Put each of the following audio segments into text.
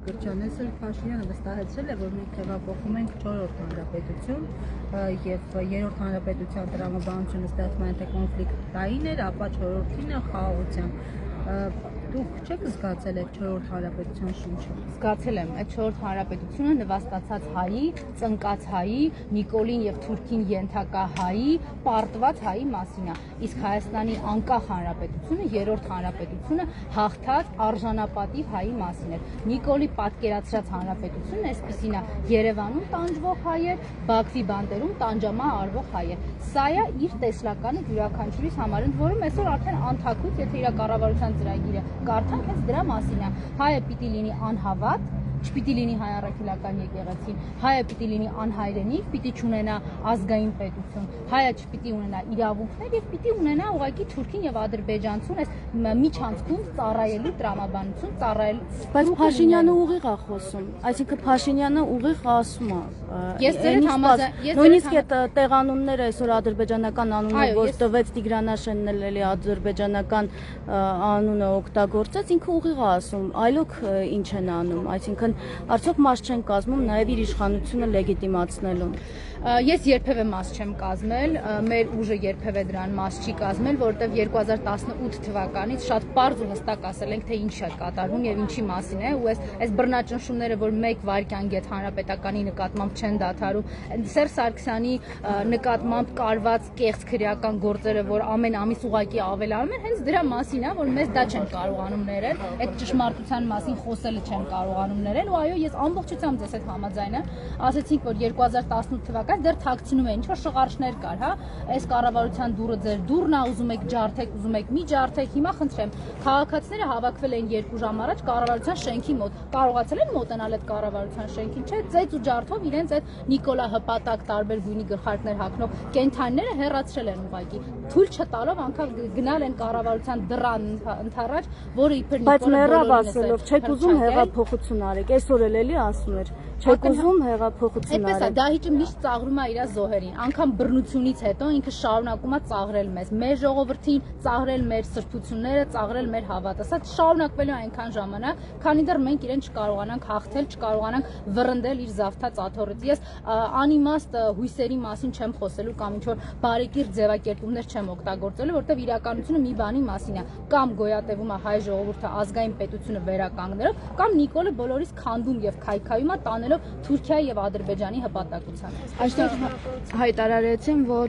Գրչանեսը Փաշինյանը վստահեցրել է, որ մենք տեղափոխում ենք 4-րդ հանրապետություն եւ 3-րդ հանրապետության տրամաբանությունը ստեղծման թե կոնֆլիկտային էր, ապա 4-րդինը խաղաղության։ Դուք չեք զգացել այդ 4-րդ հանրապետության շունչը։ Զգացել եմ այդ 4-րդ հանրապետությունը նվաստացած հայի, ծնկած հայի, Նիկոլին եւ Թուրքին ենթակա հայի, պարտված հայի մասին է։ Իսկ Հայաստանի անկախ հանրապետությունը, 3-րդ հանրապետությունը հաղթած արժանապատիվ հայի մասին է։ Նիկոլի պատկերացրած հանրապետությունն այսպեսին է՝ Երևանում տանջվող հայեր, Բաքվի բանտերում տանջամա արվող հայեր։ Սա է իր տեսլականը յուրաքանչյուրիս համար, ընդ որում այսօր արդեն անթակույց, եթե իր կառավարության ծրագիրը կարդանք, հենց դրա մասին է։ Հայը պիտի լինի անհավատ, չպիտի լինի հայ առաքելական եկեղեցին, հայը պիտի լինի անհայրենիք, պիտի չունենա ազգային պետություն, հայը չպիտի ունենա իրավունքներ եւ պիտի ունենա ուղղակի թուրքին եւ ադրբեջանցուն այս միջանցքում ծառայելու տրամաբանություն, ծառայելու։ Բայց Փաշինյանը ուղիղ է խոսում, այսինքն Փաշինյանը ուղիղ ասում է։ Ես ձեր համաձայն նույնիսկ այդ տեղանունները այսօր ադրբեջանական անունը, որ տվեց Տիգրանաշենն էլի ադրբեջանական անունը օգտագործեց, ինքը ուղիղ է ասում, այլոք ինչ են անում, այսինքն արդյոք մաս չեն կազմում նաև իր իշխանությունը լեգիտիմացնելու։ Ես երբևէ մաս չեմ կազմել, մեր ուժը երբևէ դրան մաս չի կազմել, որովհետև 2018 թվականից շատ պարզ ու հստակ ասել ենք, թե ինչ է կատարվում եւ ինչի մասին է, ու այս բռնաճնշումները, որ մեկ վայրկյան գետ հանրապետականի նկատմամբ չեն դադարում, Սերժ Սարգսյանի նկատմամբ կարված կեղծ քրեական գործերը, որ ամեն ամիս ուղակի ավելանում են, հենց դրա մասին է, որ մեզ դա չեն կարողանում ներել, այդ ճշմարտության մասին խոսելը չեն կարողանում ներել, ու այո, ես ամբողջությամբ ձեզ հետ համաձայն եմ, ասացինք, որ 2018 թվականից դեռ թաքցնում է, ինչ-որ շղարշներ կար, հա, այս կառավարության դուրը ձեր դուրն է, ուզում եք ջարդեք, ուզում եք մի ջարդեք, հիմա խնդրեմ, քաղաքացիները հավաքվել են 2 ժամ առաջ կառավարության շենքի մոտ, կարողացել են մոտենալ այդ կառավարության շենքին, չէ, ծեծ ու ջարդով իրենց այդ Նիկոլա հպատակ տարբեր գույնի գլխարկներ հագնող կենթանիները հեռացրել են ուղղակի, թույլ չտալով անգամ գնալ են կառավարության դռան ընդառաջ, որը իբր Բայց մեռավ ասելով, չեք ուզում հեղափոխություն արեք, այսօր էլի ասում էր, չեք ուզում հեղափոխություն արեք։ Այդպես է, դահիճը միշտ ծաղրում է իր զոհերին, անգամ բռնությունից հետո ինքը շարունակում է ծաղրել մեզ, մեր ժողովրդին, ծաղրել մեր սրբությունները, ծաղրել մեր հավատը։ Սա շարունակվելու է այնքան ժամանակ, քանի դեռ մենք իրեն չկարողանանք հաղթել, չկարողանանք վռնդել իր զավթած աթոռից։ Ես անիմաստ հույսերի մասին չեմ խոսելու կամ ինչ-որ բարեկիրթ ձևակերպումներ չեմ օգտագործելու, որովհետև իրականությունը մի բանի մասին է, կամ գոյատևում է հայ ժողովուրդը ազգային պետությունը վերականգնելով, կամ Նիկոլը բոլորիս քանդում եւ քայքայում է տանելով Թուրքիայի եւ Ադրբեջանի հպատակության։ Այստեղ հայտարարեցին, որ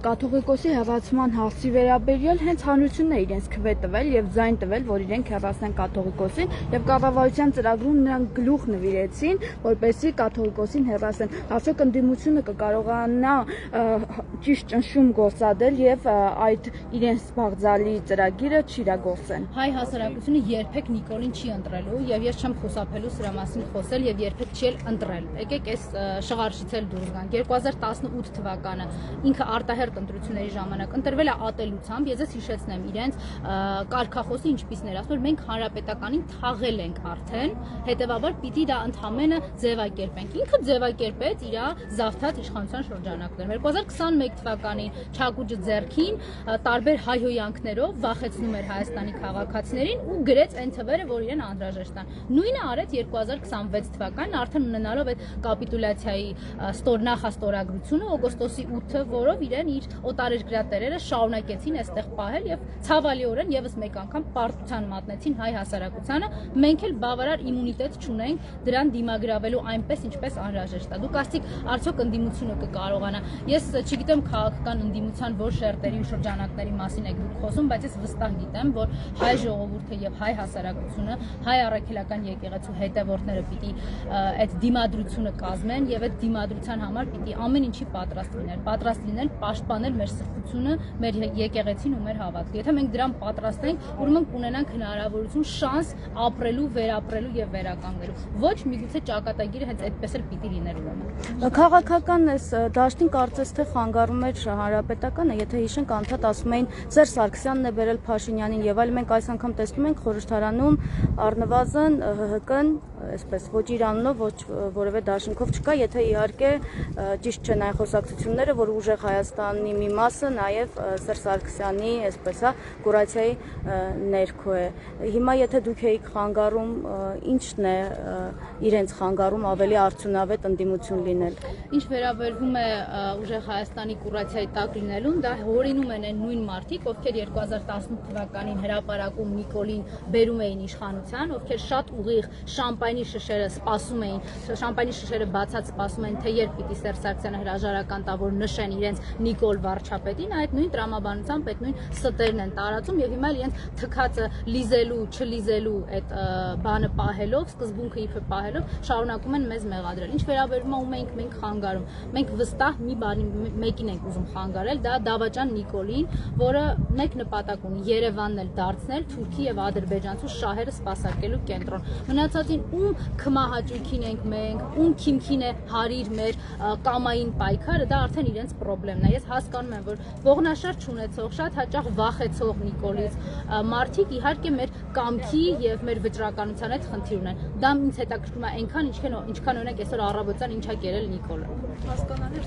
կաթողիկոսի հեռացման հարցի վերաբերյալ հենց հանրությունն է իրենց քվե տվել եւ ձայն տվել, որ իրենք հեռացնեն կաթողիկոսին եւ կառավարության ծրագրում նրանք գլուխ նվիրեցին, որպեսզի կաթողիկոսին հեռացնեն։ Արդյոք ընդդիմությունը կկարողանա ճիշտ ճնշում գործադրել եւ այդ իրենց զբաղձալի ծրագիրը չիրագործեն։ Հայ հասարակությունը երբեք Նիկոլին չի ընտրելու եւ ես չեմ խուսափելու սրա մասին խոսել եւ երբեք չի ընտրել։ Եկեք այս շղարշից էլ դուրս գանք։ 2018 թվականը ինքը արտահերտ ընտրությունների ժամանակ ընտրվել է ատելությամբ, ես հիշեցնեմ իրենց կարգախոսի ինչպիսն էր, ասում որ մենք հանրապետականին թաղել ենք արդեն, հետեւաբար պիտի դա ընդհանրապես ձևակերպենք։ Ինքը ձևակերպեց իր զավթած իշխանության շրջանակներում։ 2021 թվականին Չակուջը ձեռքին տարբեր հայհոյանքներով վախեցնում էր Հայաստանի քաղաքացիներին ու գրեց այն թվերը, որ իրեն անհրաժեշտ են։ Նույնը արեց 2026 թվականին, արդեն ունենալով այդ կապիտուլյացիայի նախաստորագրությունը օգոստոսի 8-ը, որով իրեն իր օտարերկրյա տերերը շարունակեցին այստեղ պահել եւ ցավալիորեն եւս մեկ անգամ պարտության մատնեցին հայ հասարակությանը։ Մենք էլ բավարար իմունիտետ չունենք դրան դիմագրավելու այնպես, ինչպես անհրաժեշտ է։ Դուք ասցիք, արդյոք ընդդիմությունը կկարողանա։ Ես չգիտեմ քաղաքական ընդդիմության որ շերտերի ու շրջանակների մասին եք դուք խոսում, բայց ես վստահ գիտեմ, որ հայ ժողովուրդը եւ հայ հասարակությունը, հայ առաքելական եկեղեցու հետևորդները պիտի այդ դիմադրությունը կազմեն եւ այդ դիմադրության համար պիտի ամեն ինչի պատրաստ լինել, պաշտպանել մեր սրբությունը, մեր եկեղեցին ու մեր հավատքը։ Եթե մենք դրան պատրաստ ենք, ուրեմն կունենանք հնարավորություն, շանս ապրելու, վերապրելու եւ վերականգնելու։ Ոչ միգուցե ճակատագիրը հենց այդպես էլ պիտի լիներ ուրեմն։ Քաղաքական այս դաշտին կարծես թե խանգարում էր հանրապետականը, եթե հիշենք անդադ ասում էին Սերժ Սարգսյանն է բերել Փաշինյանին եւ այլ, մենք այս անգամ տեսնում ենք խորհրդարանում առնվազն ՀՀԿ-ն այսպես ոչ իր անունով, ոչ որևէ դաշինքով չկա, եթե իհարկե ճիշտ չեն այն խոսակցությունները, որ ուժեղ Հայաստանի մի մասը նաև Սերժ Սարգսյանի, այսպես կուրացիայի ներքո է։ Հիմա եթե դուք եք խանգարում, ի՞նչն է իրենց խանգարում ավելի արդյունավետ ընդդիմություն լինել։ Ինչ վերաբերվում է ուժեղ Հայաստանի կուրացիայի տակ լինելուն, դա հորինում են այն նույն մարդիկ, ովքեր 2018 թվականին հրապարակում Նիկոլին բերում էին իշխանության, ովքեր շատ ուղիղ շամպայնի շշերը սպասում էին, շամպայնի շշերը բացած սպասում էին, թե երբ պիտի Սերժ Սարգսյանը հրաժարական տա, որ նշեն իրենց Նիկոլ վարչապետին, այդ նույն տրամաբանությամբ այդ նույն ստերն են տարածում եւ հիմա իրենց թքածը լիզելու, չլիզելու այդ բանը պահելով, սկզբունքը իբր պահելով, շարունակում են մեզ մեղադրել։ Ինչ վերաբերում է ում մենք խանգարում, մենք վստահ մի բանի մեկին ենք ուզում խանգարել, դա Դավաճան Նիկոլին, որը մեկ նպատակ ունի՝ Երևանն էլ դարձնել Թուրքի եւ Ադրբեջանցու շահերը սպասարկելու կենտրոն։ Մնացածին ում քմահաճույքին ենք մենք, ում քիմքին է հարիր մեր կամային պայքարը, դա արդեն իրենց խնդիրն է։ Ես հասկանում եմ, որ ողնաշար չունեցող, շատ հաճախ վախեցող Նիկոլից մարդիկ իհարկե մեր կամքի եւ մեր վճռականության հետ խնդիր ունեն։ Դա ինձ հետաքրքրում է այնքան, ինչքան օրինակ այսօր առավոտյան ինչա կերել Նիկոլը։ Հասկանալի